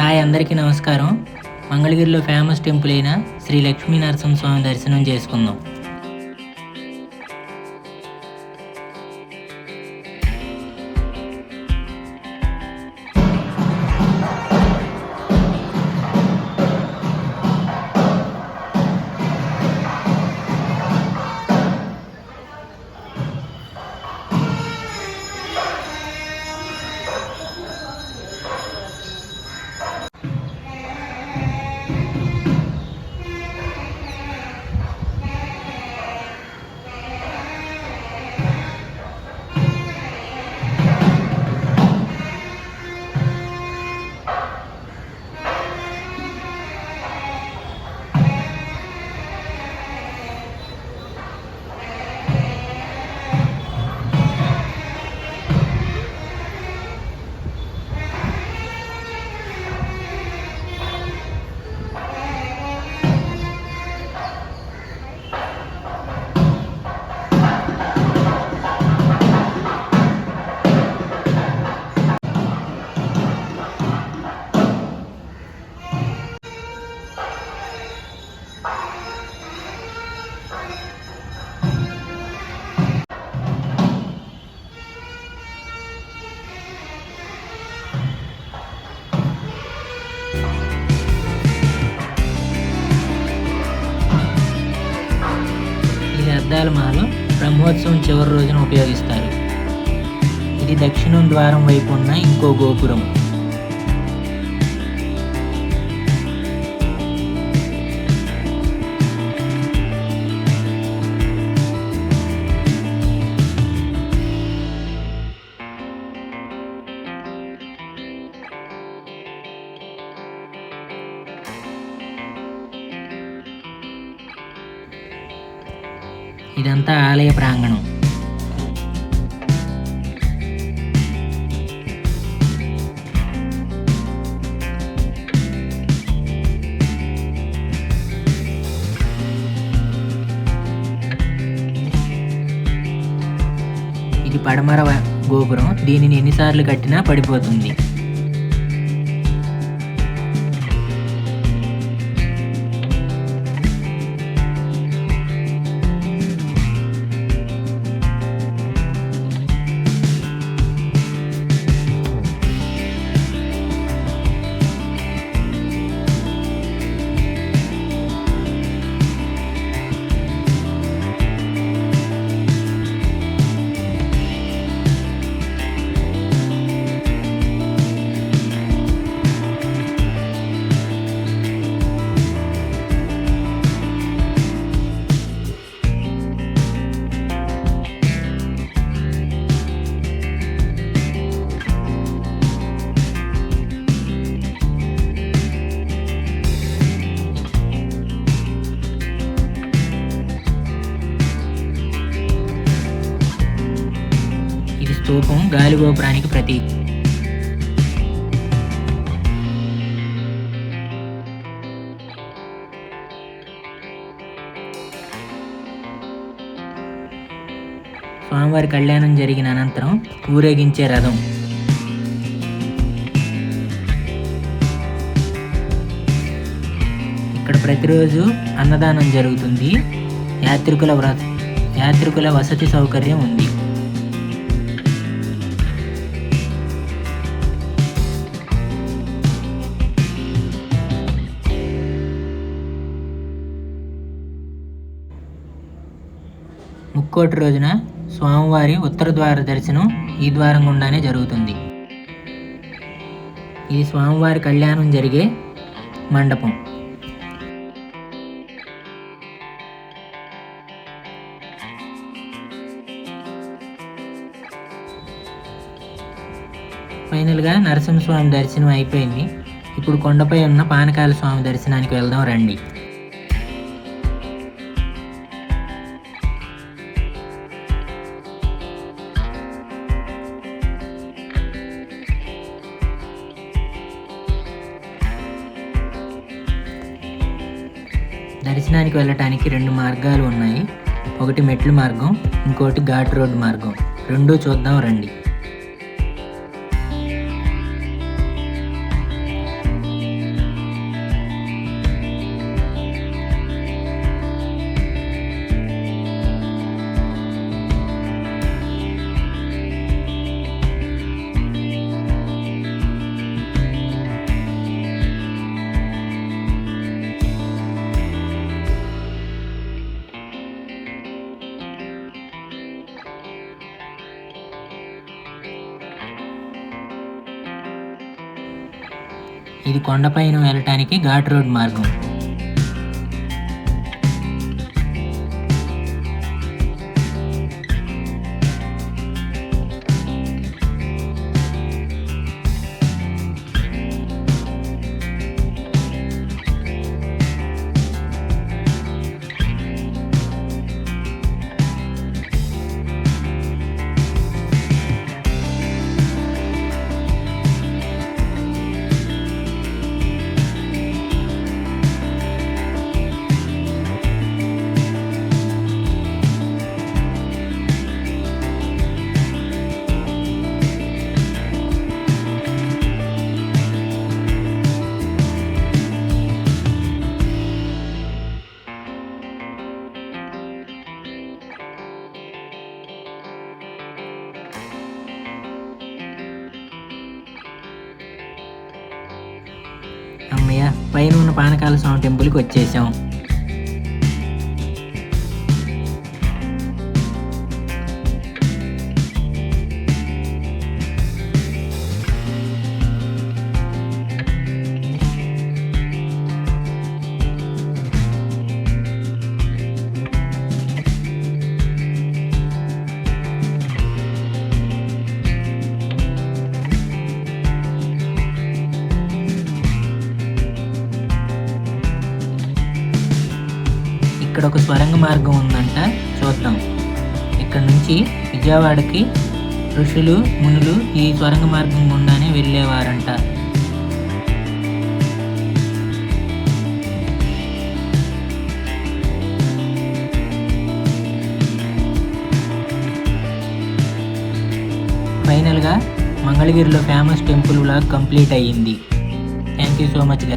Hi, అందరికీ నమస్కారం. మంగళగిరిలో ఫేమస్ టెంపుల్ అయిన శ్రీ లక్ష్మీ నరసింహస్వామి దర్శనం చేసుకుందాం. అద్దాల మహల్ బ్రహ్మోత్సవం చివరి రోజున ఉపయోగిస్తారు. ఇది దక్షిణం ద్వారం వైపు ఉన్న ఇంకో గోపురం. ఇదంతా ఆలయ ప్రాంగణం. ఇది పడమర గోపురం. దీనిని ఎన్నిసార్లు కట్టినా పడిపోతుంది. స్తూపం గాలిగోపురానికి ప్రతీక. స్వామివారి కళ్యాణం జరిగిన అనంతరం ఊరేగించే రథం. ఇక్కడ ప్రతిరోజు అన్నదానం జరుగుతుంది. యాత్రికుల వసతి సౌకర్యం ఉంది. ముక్కోటి రోజున స్వామివారి ఉత్తర ద్వార దర్శనం ఈ ద్వారం గుండానే జరుగుతుంది. ఇది స్వామివారి కళ్యాణం జరిగే మండపం. ఫైనల్గా నరసింహస్వామి దర్శనం అయిపోయింది. ఇప్పుడు కొండపై ఉన్న పానకాల స్వామి దర్శనానికి వెళ్దాం రండి. దర్శనానికి వెళ్ళటానికి 2 మార్గాలు ఉన్నాయి. ఒకటి మెట్ల మార్గం, ఇంకోటి ఘాట్ రోడ్ మార్గం. రెండూ చూద్దాం రండి. ఇది కొండపైన వెళ్ళటానికి ఘాట్ రోడ్ మార్గం. అమ్మయ్య, పైన ఉన్న పానకాల స్వామి టెంపుల్కి వచ్చేసాం. ఇక్కడ ఒక స్వరంగ మార్గం ఉందంట, చూద్దాం. ఇక్కడ నుంచి విజయవాడకి ఋషులు మునులు ఈ స్వరంగ మార్గం గుండానే వెళ్ళేవారంట. ఫైనల్గా మంగళగిరిలో ఫేమస్ టెంపుల్ వ్లాగ్ కంప్లీట్ అయ్యింది. Thank you so much.